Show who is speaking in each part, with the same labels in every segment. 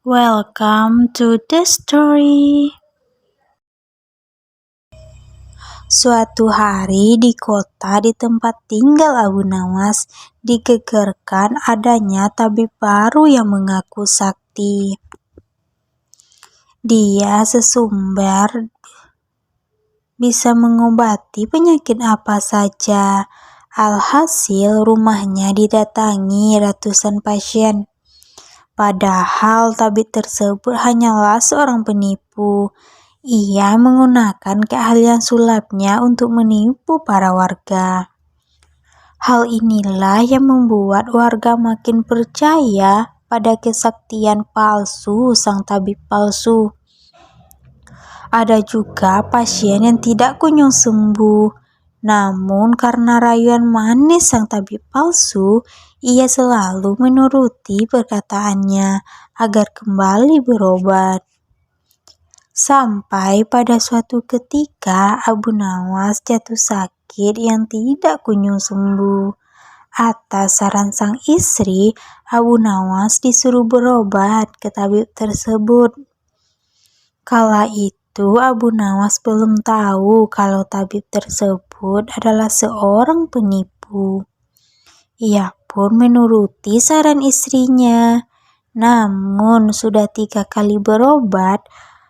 Speaker 1: Welcome to the story. Suatu hari di kota di tempat tinggal Abu Nawas digegerkan adanya tabib baru yang mengaku sakti. Dia sesumber bisa mengobati penyakit apa saja. Alhasil rumahnya didatangi ratusan pasien. Padahal tabib tersebut hanyalah seorang penipu. Ia menggunakan keahlian sulapnya untuk menipu para warga. Hal inilah yang membuat warga makin percaya pada kesaktian palsu sang tabib palsu. Ada juga pasien yang tidak kunjung sembuh. Namun karena rayuan manis sang tabib palsu, ia selalu menuruti perkataannya agar kembali berobat. Sampai pada suatu ketika Abu Nawas jatuh sakit yang tidak kunjung sembuh. Atas saran sang istri, Abu Nawas disuruh berobat ke tabib tersebut. Kala itu Abu Nawas belum tahu kalau tabib tersebut adalah seorang penipu. Ia pun menuruti saran istrinya. Namun sudah 3 kali berobat,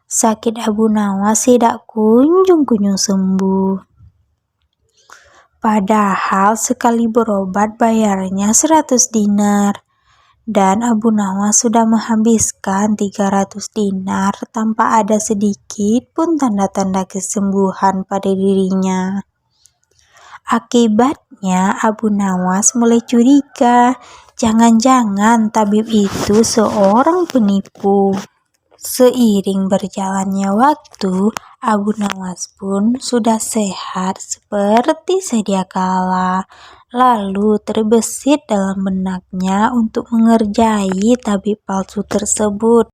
Speaker 1: sakit Abu Nawas tidak kunjung sembuh. Padahal sekali berobat bayarnya 100 dinar. Dan Abu Nawas sudah menghabiskan 300 dinar tanpa ada sedikit pun tanda-tanda kesembuhan pada dirinya. Akibatnya Abu Nawas mulai curiga, jangan-jangan tabib itu seorang penipu. Seiring berjalannya waktu, Abu Nawas pun sudah sehat seperti sedia kala. Lalu terbesit dalam benaknya untuk mengerjai tabib palsu tersebut.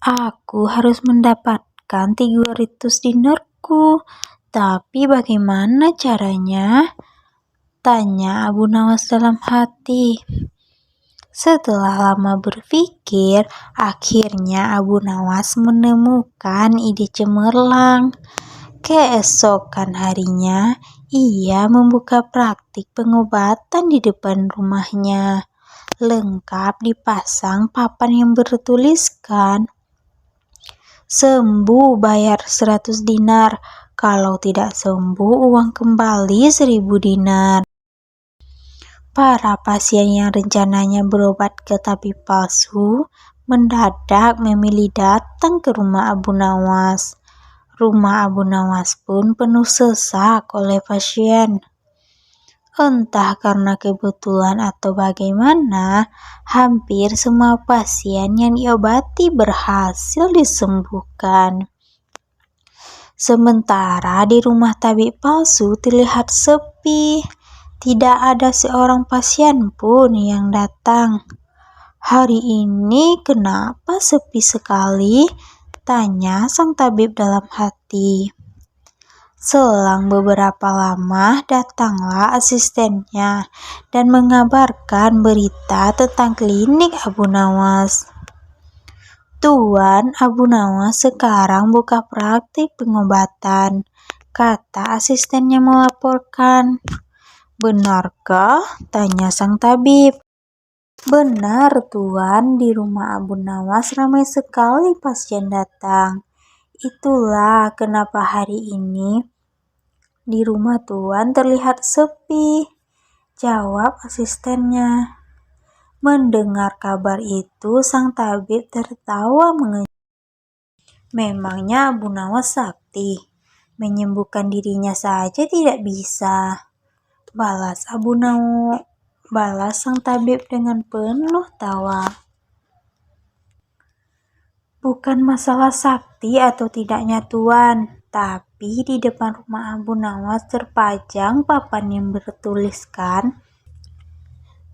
Speaker 1: Aku harus mendapatkan 300 dinarku, tapi bagaimana caranya? Tanya Abu Nawas dalam hati. Setelah lama berpikir, akhirnya Abu Nawas menemukan ide cemerlang. Keesokan harinya, ia membuka praktik pengobatan di depan rumahnya. Lengkap dipasang papan yang bertuliskan, "Sembuh bayar 100 dinar, kalau tidak sembuh uang kembali 1000 dinar." Para pasien yang rencananya berobat ke tabib palsu mendadak memilih datang ke rumah Abu Nawas. Rumah Abu Nawas pun penuh sesak oleh pasien. Entah karena kebetulan atau bagaimana, hampir semua pasien yang diobati berhasil disembuhkan. Sementara di rumah tabib palsu terlihat sepi. Tidak ada seorang pasien pun yang datang. "Hari ini kenapa sepi sekali?" tanya sang tabib dalam hati. Selang beberapa lama datanglah asistennya dan mengabarkan berita tentang klinik Abu Nawas. "Tuan, Abu Nawas sekarang buka praktik pengobatan," kata asistennya melaporkan. "Benarkah?" tanya sang tabib. "Benar, Tuan, di rumah Abu Nawas ramai sekali pasien datang. Itulah kenapa hari ini di rumah Tuan terlihat sepi," jawab asistennya. Mendengar kabar itu, sang tabib tertawa mengejek. Memangnya Abu Nawas sakti? Menyembuhkan dirinya saja tidak bisa, balas sang tabib dengan penuh tawa. "Bukan masalah sakti atau tidaknya Tuan, tapi di depan rumah Abu Nawas terpajang papan yang bertuliskan,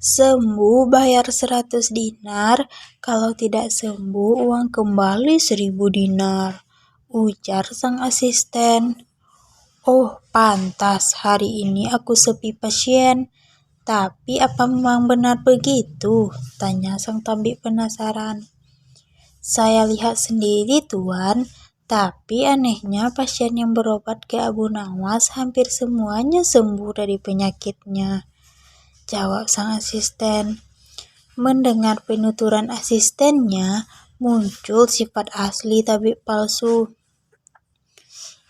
Speaker 1: 'Sembuh bayar 100 dinar, kalau tidak sembuh uang kembali 1000 dinar, ujar sang asisten. "Oh, pantas hari ini aku sepi pasien. Tapi apa memang benar begitu?" tanya sang tabib penasaran. Saya lihat sendiri, Tuan. Tapi anehnya pasien yang berobat ke Abu Nawas hampir semuanya sembuh dari penyakitnya, jawab sang asisten. Mendengar penuturan asistennya, muncul sifat asli tabib palsu.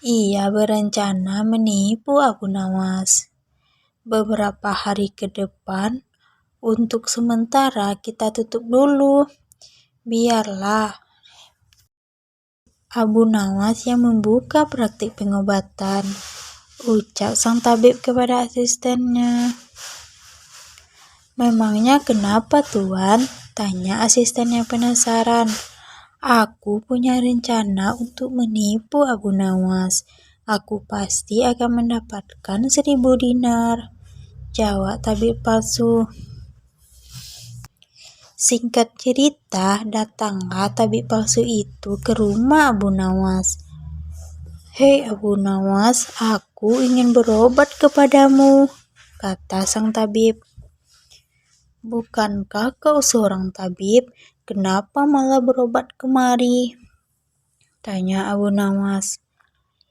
Speaker 1: Ia berencana menipu Abu Nawas. Beberapa hari ke depan, untuk sementara kita tutup dulu. Biarlah Abu Nawas yang membuka praktik pengobatan, ucap sang tabib kepada asistennya. Memangnya kenapa, Tuan? Tanya asisten yang penasaran. Aku punya rencana untuk menipu Abu Nawas. Aku pasti akan mendapatkan 1.000 dinar, jawab tabib palsu. Singkat cerita, datanglah tabib palsu itu ke rumah Abu Nawas. Hei Abu Nawas, aku ingin berobat kepadamu, kata sang tabib. Bukankah kau seorang tabib? Kenapa malah berobat kemari? Tanya Abu Nawas.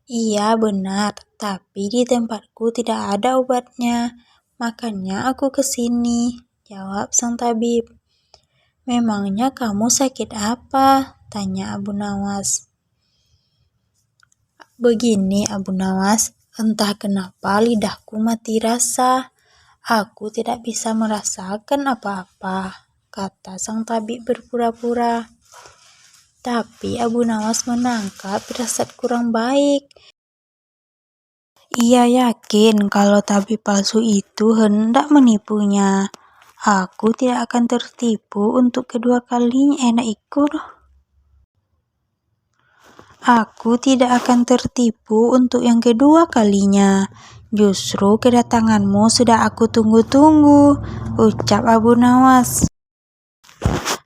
Speaker 1: Iya benar, tapi di tempatku tidak ada obatnya. Makanya aku kesini, jawab sang tabib. Memangnya kamu sakit apa? Tanya Abu Nawas. Begini Abu Nawas, entah kenapa lidahku mati rasa. Aku tidak bisa merasakan apa-apa, kata sang tabib berpura-pura. Tapi Abu Nawas menangkap firasat kurang baik. Ia yakin kalau tabib palsu itu hendak menipunya. Aku tidak akan tertipu untuk kedua kalinya. Aku tidak akan tertipu untuk yang kedua kalinya. Justru kedatanganmu sudah aku tunggu-tunggu, ucap Abu Nawas.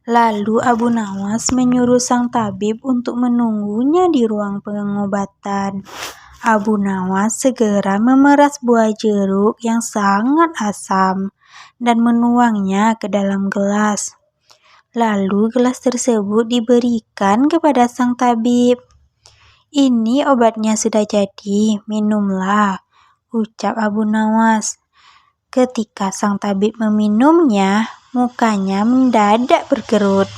Speaker 1: Lalu Abu Nawas menyuruh sang tabib untuk menunggunya di ruang pengobatan. Abu Nawas segera memeras buah jeruk yang sangat asam dan menuangnya ke dalam gelas. Lalu gelas tersebut diberikan kepada sang tabib. Ini obatnya sudah jadi, minumlah, ucap Abu Nawas. Ketika sang tabib meminumnya, mukanya mendadak berkerut.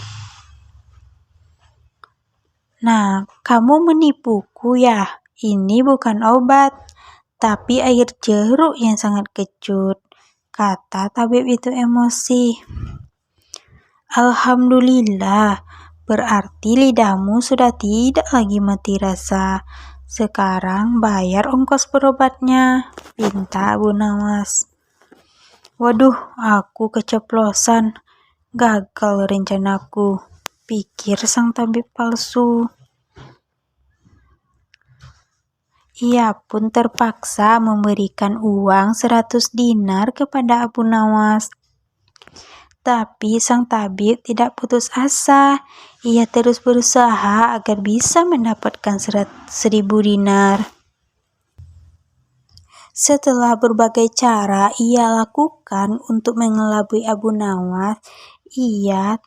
Speaker 1: Nah, kamu menipuku ya? Ini bukan obat, tapi air jeruk yang sangat kecut, kata tabib itu emosi. Alhamdulillah, berarti lidahmu sudah tidak lagi mati rasa. Sekarang bayar ongkos berobatnya, pinta Abu Nawas. Waduh, aku keceplosan. Gagal rencanaku, pikir sang tabib palsu. Ia pun terpaksa memberikan uang 100 dinar kepada Abu Nawas. Tapi sang tabib tidak putus asa. Ia terus berusaha agar bisa mendapatkan 1.000 dinar. Setelah berbagai cara ia lakukan untuk mengelabui Abu Nawas, ia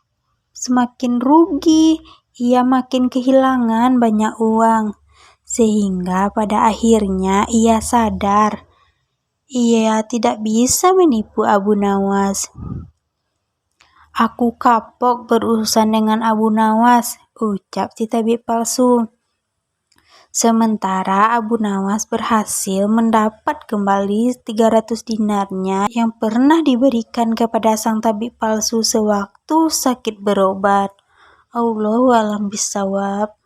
Speaker 1: semakin rugi. Ia makin kehilangan banyak uang. Sehingga pada akhirnya ia sadar ia tidak bisa menipu Abu Nawas. Aku kapok berurusan dengan Abu Nawas, ucap si tabib palsu. Sementara Abu Nawas berhasil mendapat kembali 300 dinarnya yang pernah diberikan kepada sang tabib palsu sewaktu sakit berobat. Allahu a'lam bishawab.